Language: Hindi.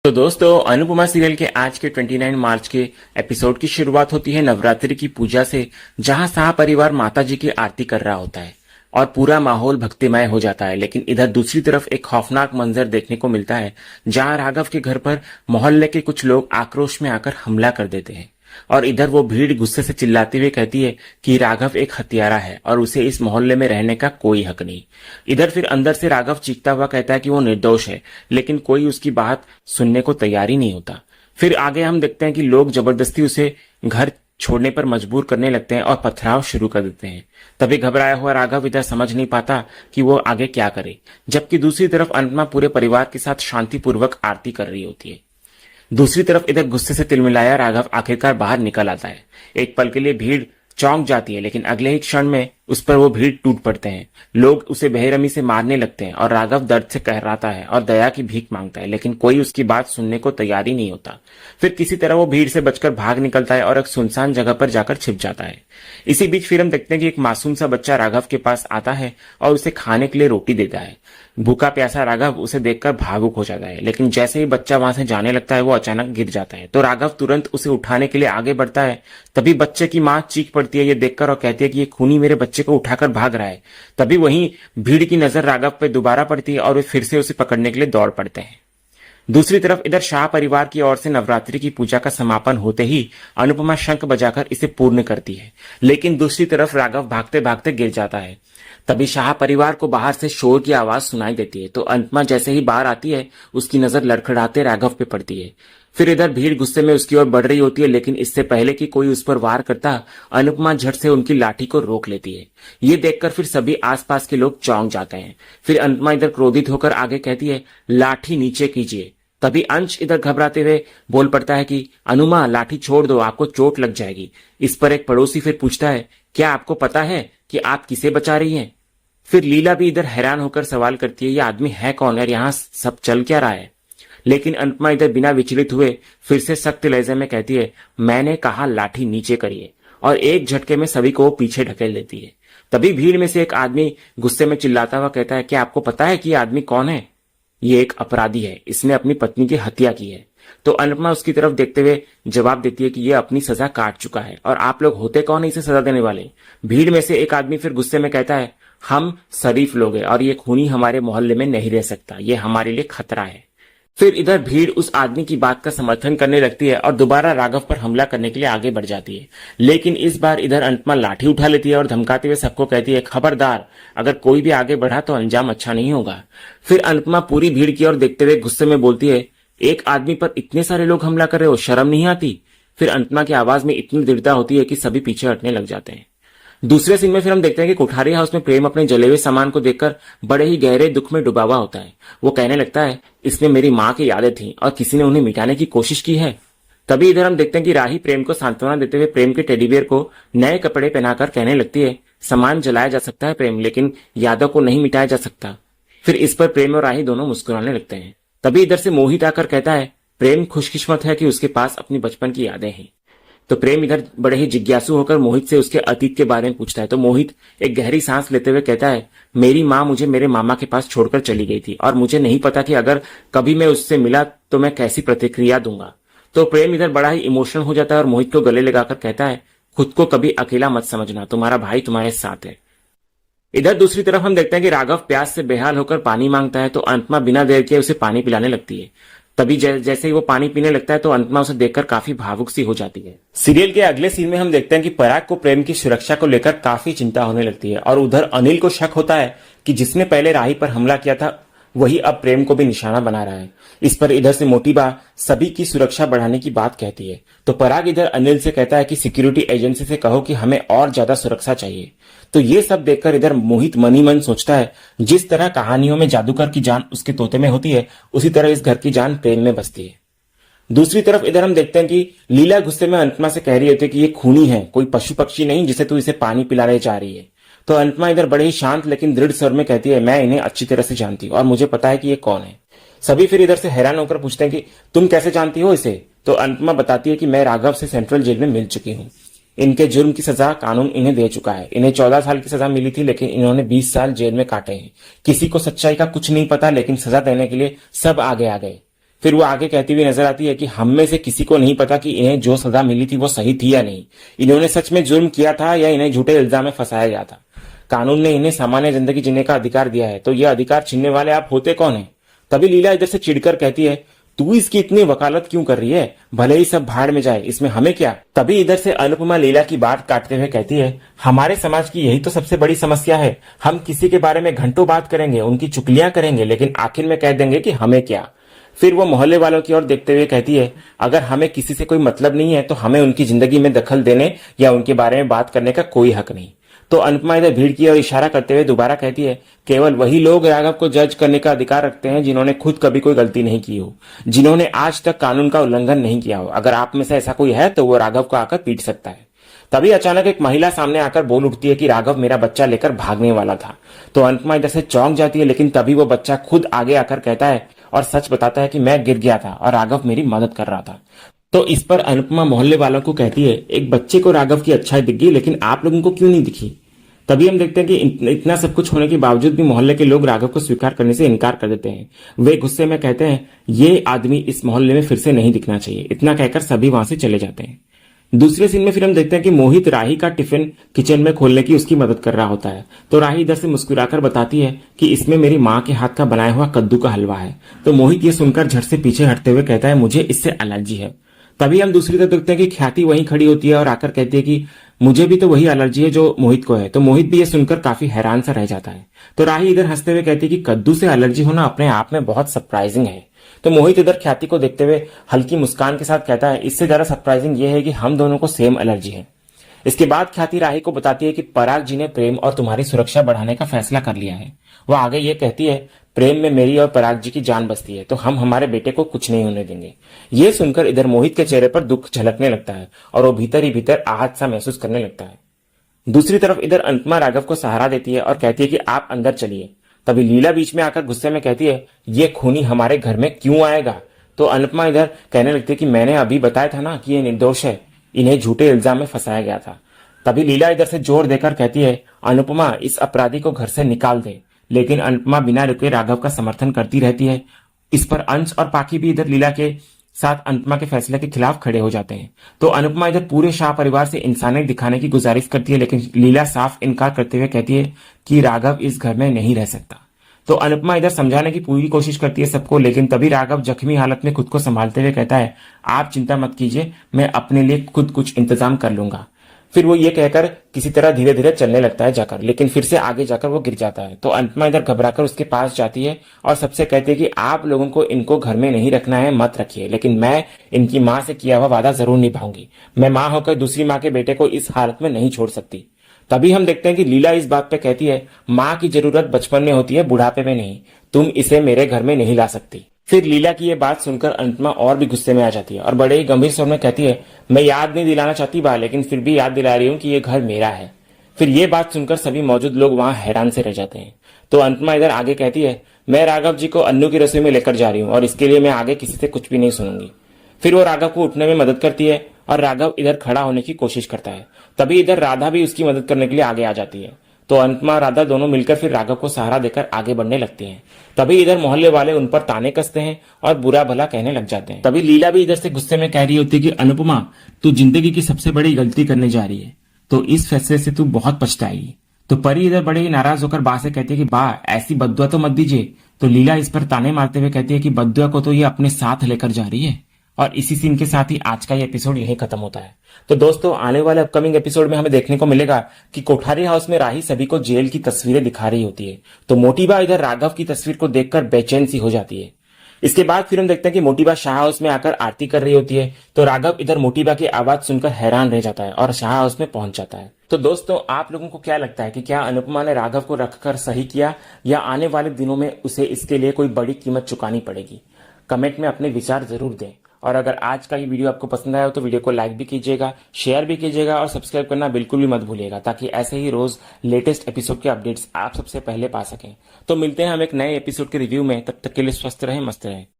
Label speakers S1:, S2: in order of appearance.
S1: तो दोस्तों, अनुपमा सीरियल के आज के 29 मार्च के एपिसोड की शुरुआत होती है नवरात्रि की पूजा से, जहां शाह परिवार माता जी की आरती कर रहा होता है और पूरा माहौल भक्तिमय हो जाता है। लेकिन इधर दूसरी तरफ एक खौफनाक मंजर देखने को मिलता है, जहां राघव के घर पर मोहल्ले के कुछ लोग आक्रोश में आकर हमला कर देते हैं और इधर वो भीड़ गुस्से से चिल्लाते हुए कहती है कि राघव एक हत्यारा है और उसे इस मोहल्ले में रहने का कोई हक नहीं। इधर फिर अंदर से राघव चीखता हुआ कहता है कि वो निर्दोष है, लेकिन कोई उसकी बात सुनने को तैयार ही नहीं होता। फिर आगे हम देखते हैं कि लोग जबरदस्ती उसे घर छोड़ने पर मजबूर करने लगते हैं और पथराव शुरू कर देते हैं। तभी घबराया हुआ राघव इधर समझ नहीं पाता कि वो आगे क्या करे, जबकि दूसरी तरफ अनुपमा पूरे परिवार के साथ शांतिपूर्वक आरती कर रही होती है। दूसरी तरफ इधर गुस्से से तिलमिलाया राघव आखिरकार बाहर निकल आता है। एक पल के लिए भीड़ चौंक जाती है, लेकिन अगले ही क्षण में उस पर वो भीड़ टूट पड़ते हैं। लोग उसे बेरहमी से मारने लगते हैं और राघव दर्द से कहराता है और दया की भीख मांगता है, लेकिन कोई उसकी बात सुनने को तैयार ही नहीं होता। फिर किसी तरह वो भीड़ से बचकर भाग निकलता है और एक सुनसान जगह पर जाकर छिप जाता है। इसी बीच फिर हम देखते हैं कि एक मासूम सा बच्चा राघव के पास आता है और उसे खाने के लिए रोटी देता है। भूखा प्यासा राघव उसे देखकर भावुक हो जाता है, लेकिन जैसे ही बच्चा वहां से जाने लगता है वो अचानक गिर जाता है। तो राघव तुरंत उसे उठाने के लिए आगे बढ़ता है। तभी बच्चे की मां चीख पड़ती है ये देखकर और कहती है कि ये खूनी मेरे बच्चे को उठाकर भाग रहा है। तभी वहीं भीड़ की नजर राघव पे दोबारा पड़ती है और वे फिर से उसे पकड़ने के लिए दौड़ पड़ते हैं। दूसरी तरफ इधर शाह परिवार की ओर से नवरात्रि की पूजा का समापन होते ही अनुपमा शंख बजाकर इसे पूर्ण करती है, लेकिन दूसरी तरफ राघव भागते भागते गिर जाता है। तभी शाह परिवार को बाहर से शोर की आवाज सुनाई देती है। तो अनुपमा जैसे ही बाहर आती है, उसकी नजर लड़खड़ाते राघव पे पड़ती है। फिर इधर भीड़ गुस्से में उसकी ओर बढ़ रही होती है, लेकिन इससे पहले कि कोई उस पर वार करता, अनुपमा झट से उनकी लाठी को रोक लेती है। ये देखकर फिर सभी आसपास के लोग चौंक जाते हैं। फिर अनुपमा इधर क्रोधित होकर आगे कहती है, लाठी नीचे कीजिए। तभी अंश इधर घबराते हुए बोल पड़ता है कि अनुमा, लाठी छोड़ दो, आपको चोट लग जाएगी। इस पर एक पड़ोसी फिर पूछता है, क्या आपको पता है कि आप किसे बचा रही हैं? फिर लीला भी इधर हैरान होकर सवाल करती है, ये आदमी है कौन और यहाँ सब चल क्या रहा है? लेकिन अनुपमा इधर बिना विचलित हुए फिर से सख्त लहजे में कहती है, मैंने कहा लाठी नीचे करिए, और एक झटके में सभी को पीछे ढकेल देती है। तभी भीड़ में से एक आदमी गुस्से में चिल्लाता हुआ कहता है, क्या आपको पता है कि ये आदमी कौन है? ये एक अपराधी है, इसने अपनी पत्नी की हत्या की है। तो अनुपमा उसकी तरफ देखते हुए जवाब देती है कि ये अपनी सजा काट चुका है, और आप लोग होते कौन है इसे सजा देने वाले? भीड़ में से एक आदमी फिर गुस्से में कहता है, हम शरीफ लोग हैं और ये खूनी हमारे मोहल्ले में नहीं रह सकता, ये हमारे लिए खतरा है। फिर इधर भीड़ उस आदमी की बात का समर्थन करने लगती है और दोबारा राघव पर हमला करने के लिए आगे बढ़ जाती है। लेकिन इस बार इधर अनुपमा लाठी उठा लेती है और धमकाते हुए सबको कहती है, खबरदार, अगर कोई भी आगे बढ़ा तो अंजाम अच्छा नहीं होगा। फिर अनुपमा पूरी भीड़ की ओर देखते हुए गुस्से में बोलती है, एक आदमी पर इतने सारे लोग हमला कर रहे हो, शर्म नहीं आती? फिर अनुपमा की आवाज में इतनी दृढ़ता होती है कि सभी पीछे हटने लग जाते हैं। दूसरे सीन में फिर हम देखते हैं कि कोठारी हाउस में प्रेम अपने जले हुए सामान को देखकर बड़े ही गहरे दुख में डूबा हुआ होता है। वो कहने लगता है, इसमें मेरी माँ की यादें थी और किसी ने उन्हें मिटाने की कोशिश की है। तभी इधर हम देखते हैं कि राही प्रेम को सांत्वना देते हुए प्रेम के टेडी बियर को नए कपड़े पहनाकर कहने लगती है, सामान जलाया जा सकता है प्रेम, लेकिन यादों को नहीं मिटाया जा सकता। फिर इस पर प्रेम और राही दोनों मुस्कुराने लगते हैं। तभी इधर से मोहित आकर कहता है, प्रेम खुशकिस्मत है कि उसके पास अपनी बचपन की यादें हैं। तो प्रेम इधर बड़े ही जिज्ञासु होकर मोहित से उसके अतीत के बारे में पूछता है। तो मोहित एक गहरी सांस लेते हुए कहता है, मेरी माँ मुझे मेरे मामा के पास छोड़कर चली गई थी और मुझे नहीं पता कि अगर कभी मैं उससे मिला तो मैं कैसी प्रतिक्रिया दूंगा। तो प्रेम इधर बड़ा ही इमोशनल हो जाता है और मोहित को गले लगाकर कहता है, खुद को कभी अकेला मत समझना, तुम्हारा भाई तुम्हारे साथ है। इधर दूसरी तरफ हम देखते हैं कि राघव प्यास से बेहाल होकर पानी मांगता है। तो अनुपमा बिना देर के उसे पानी पिलाने लगती है। तभी जैसे ही वो पानी पीने लगता है तो अनुपमा उसे देखकर काफी भावुक सी हो जाती है। सीरियल के अगले सीन में हम देखते हैं कि पराग को प्रेम की सुरक्षा को लेकर काफी चिंता होने लगती है और उधर अनिल को शक होता है कि जिसने पहले राही पर हमला किया था वही अब प्रेम को भी निशाना बना रहा है। इस पर इधर से मोटिबा सभी की सुरक्षा बढ़ाने की बात कहती है। तो पराग इधर अनिल से कहता है कि सिक्योरिटी एजेंसी से कहो कि हमें और ज्यादा सुरक्षा चाहिए। तो ये सब देखकर इधर मोहित मन ही मन सोचता है, जिस तरह कहानियों में जादूगर की जान उसके तोते में होती है, उसी तरह इस घर की जान प्रेम में बसती है। दूसरी तरफ इधर हम देखते हैं कि लीला गुस्से में अनुपमा से कह रही होती है कि ये खूनी है, कोई पशु पक्षी नहीं जिसे तू इसे पानी पिलाने जा रही है। तो अनुपमा इधर बड़े ही शांत लेकिन दृढ़ स्वर में कहती है, मैं इन्हें अच्छी तरह से जानती हूँ और मुझे पता है कि ये कौन है। सभी फिर इधर से हैरान होकर पूछते हैं कि तुम कैसे जानती हो इसे? तो अनुपमा बताती है कि मैं राघव से सेंट्रल जेल में मिल चुकी हूँ। इनके जुर्म की सजा कानून इन्हें दे चुका है। इन्हें 14 साल की सजा मिली थी, लेकिन इन्होंने 20 साल जेल में काटे हैं। किसी को सच्चाई का कुछ नहीं पता, लेकिन सजा देने के लिए सब आगे आ गए। फिर वो आगे कहती हुई नजर आती है कि हम में से किसी को नहीं पता कि इन्हें जो सजा मिली थी वो सही थी या नहीं। इन्होंने सच में जुर्म किया था या इन्हें झूठे इल्जाम में फंसाया गया था। कानून ने इन्हें सामान्य जिंदगी जीने का अधिकार दिया है, तो ये अधिकार छीनने वाले आप होते कौन है? तभी लीला इधर से चिढ़कर कहती है, तू इसकी इतनी वकालत क्यों कर रही है? भले ही सब भाड़ में जाए, इसमें हमें क्या? तभी इधर से अनुपमा लीला की बात काटते हुए कहती है, हमारे समाज की यही तो सबसे बड़ी समस्या है। हम किसी के बारे में घंटों बात करेंगे, उनकी चुगलियां करेंगे, लेकिन आखिर में कह देंगे कि हमें क्या। फिर वो मोहल्ले वालों की ओर देखते हुए कहती है, अगर हमें किसी से कोई मतलब नहीं है तो हमें उनकी जिंदगी में दखल देने या उनके बारे में बात करने का कोई हक नहीं। तो अनुपमा इधर भीड़ की ओर इशारा करते हुए दोबारा कहती है, केवल वही लोग राघव को जज करने का अधिकार रखते हैं जिन्होंने खुद कभी कोई गलती नहीं की हो, जिन्होंने आज तक कानून का उल्लंघन नहीं किया हो। अगर आप में से ऐसा कोई है तो वो राघव को आकर पीट सकता है। तभी अचानक एक महिला सामने आकर बोल उठती है कि राघव मेरा बच्चा लेकर भागने वाला था। तो अनुपमा इधर से चौंक जाती है, लेकिन तभी वो बच्चा खुद आगे आकर कहता है और सच बताता है कि मैं गिर गया था और राघव मेरी मदद कर रहा था। तो इस पर अनुपमा मोहल्ले वालों को कहती है, एक बच्चे को राघव की अच्छाई दिख गई, लेकिन आप लोगों को क्यों नहीं दिखी? तभी हम देखते हैं कि इतना सब कुछ होने के बावजूद भी मोहल्ले के लोग राघव को स्वीकार करने से इनकार कर देते हैं। वे गुस्से में कहते हैं, ये आदमी इस मोहल्ले में फिर से नहीं दिखना चाहिए। इतना कहकर सभी वहां से चले जाते हैं। दूसरे सीन में फिर हम देखते हैं कि मोहित राही का टिफिन किचन में खोलने की उसकी मदद कर रहा होता है। तो राही इधर से मुस्कुराकर बताती है कि इसमें मेरी माँ के हाथ का बनाया हुआ कद्दू का हलवा है। तो मोहित ये सुनकर झट से पीछे हटते हुए कहता है, मुझे इससे एलर्जी है। तभी हम दूसरी तरफ देखते हैं कि ख्याति वहीं खड़ी होती है और आकर कहती है कि मुझे भी तो वही एलर्जी है जो मोहित को है। तो मोहित भी ये सुनकर काफी हैरान सा रह जाता है। तो राही इधर हंसते हुए कहती है कि कद्दू से एलर्जी होना अपने आप में बहुत सरप्राइजिंग है। तो मोहित इधर ख्याति को देखते हुए हल्की मुस्कान के साथ कहता है, इससे ज्यादा सरप्राइजिंग ये है कि हम दोनों को सेम एलर्जी है। इसके बाद ख्याति राही को बताती है कि पराग जी ने प्रेम और तुम्हारी सुरक्षा बढ़ाने का फैसला कर लिया है। वह आगे ये कहती है, प्रेम में मेरी और पराग जी की जान बसती है, तो हम हमारे बेटे को कुछ नहीं होने देंगे। ये सुनकर इधर मोहित के चेहरे पर दुख झलकने लगता है और वो भीतर ही भीतर आहत सा महसूस करने लगता है। दूसरी तरफ इधर अनुपमा राघव को सहारा देती है और कहती है कि आप अंदर चलिए। तभी लीला बीच में आकर गुस्से में कहती है, ये खूनी हमारे घर में क्यों आएगा? तो अनुपमा इधर कहने लगती है कि मैंने अभी बताया था ना कि ये निर्दोष है, इन्हें झूठे इल्जाम में फंसाया गया था। तभी लीला इधर से जोर देकर कहती है, अनुपमा इस अपराधी को घर से निकाल दे। लेकिन अनुपमा बिना रुके राघव का समर्थन करती रहती है। इस पर अंश और पाखी भी इधर लीला के साथ अनुपमा के फैसले के खिलाफ खड़े हो जाते हैं। तो अनुपमा इधर पूरे शाह परिवार से इंसानियत दिखाने की गुजारिश करती है, लेकिन लीला साफ इनकार करते हुए कहती है कि राघव इस घर में नहीं रह सकता। तो अनुपमा इधर समझाने की पूरी कोशिश करती है सबको, लेकिन तभी राघव जख्मी हालत में खुद को संभालते हुए कहता है, आप चिंता मत कीजिए, मैं अपने लिए खुद कुछ इंतजाम कर लूंगा। फिर वो ये कहकर किसी तरह धीरे धीरे चलने लगता है जाकर, लेकिन फिर से आगे जाकर वो गिर जाता है। तो अनुपमा इधर घबराकर उसके पास जाती है और सबसे कहती है कि आप लोगों को इनको घर में नहीं रखना है, मत रखिए, लेकिन मैं इनकी माँ से किया हुआ वादा जरूर निभाऊंगी। मैं माँ होकर दूसरी माँ के बेटे को इस हालत में नहीं छोड़ सकती। तभी हम देखते हैं कि लीला इस बात पे कहती है, माँ की जरूरत बचपन में होती है, बुढ़ापे में नहीं। तुम इसे मेरे घर में नहीं ला सकती। फिर लीला की ये बात सुनकर अनुपमा और भी गुस्से में आ जाती है और बड़े ही गंभीर स्वर में कहती है, मैं याद नहीं दिलाना चाहती बा, लेकिन फिर भी याद दिला रही हूँ कि ये घर मेरा है। फिर ये बात सुनकर सभी मौजूद लोग वहां हैरान से रह जाते हैं। तो अनुपमा इधर आगे कहती है, मैं राघव जी को अन्नू की रसोई में लेकर जा रही हूँ और इसके लिए मैं आगे किसी से कुछ भी नहीं सुनूंगी। फिर वो राघव को उठने में मदद करती है और राघव इधर खड़ा होने की कोशिश करता है। तभी इधर राधा भी उसकी मदद करने के लिए आगे आ जाती है। तो अनुपमा राधा दोनों मिलकर फिर राघव को सहारा देकर आगे बढ़ने लगती हैं। तभी इधर मोहल्ले वाले उन पर ताने कसते हैं और बुरा भला कहने लग जाते हैं। तभी लीला भी इधर से गुस्से में कह रही होती है कि अनुपमा, तू जिंदगी की सबसे बड़ी गलती करने जा रही है, तो इस फैसले से तू बहुत पछताएगी। तो परी इधर बड़े ही नाराज होकर बा से कहती है कि बा, ऐसी बद्दुआ तो मत दीजिए। तो लीला इस पर ताने मारते हुए कहती है कि बद्दुआ को तो ये अपने साथ लेकर जा रही है। और इसी सीन के साथ ही आज का ये एपिसोड यहीं खत्म होता है। तो दोस्तों, आने वाले अपकमिंग एपिसोड में हमें देखने को मिलेगा कि कोठारी हाउस में राही सभी को जेल की तस्वीरें दिखा रही होती है। तो मोटीबा इधर राघव की तस्वीर को देखकर बेचैन सी हो जाती है। इसके बाद फिर हम देखते हैं कि मोटीबा शाह हाउस में आकर आरती कर रही होती है। तो राघव इधर मोटीबा की आवाज सुनकर हैरान रह जाता है और शाह हाउस में पहुंच जाता है। तो दोस्तों, आप लोगों को क्या लगता है कि क्या अनुपमा ने राघव को रखकर सही किया या आने वाले दिनों में उसे इसके लिए कोई बड़ी कीमत चुकानी पड़ेगी? कमेंट में अपने विचार जरूर दें। और अगर आज का ये वीडियो आपको पसंद आया हो तो वीडियो को लाइक भी कीजिएगा, शेयर भी कीजिएगा और सब्सक्राइब करना बिल्कुल भी मत भूलिएगा, ताकि ऐसे ही रोज लेटेस्ट एपिसोड के अपडेट्स आप सबसे पहले पा सकें। तो मिलते हैं हम एक नए एपिसोड के रिव्यू में, तब तक के लिए स्वस्थ रहें, मस्त रहें।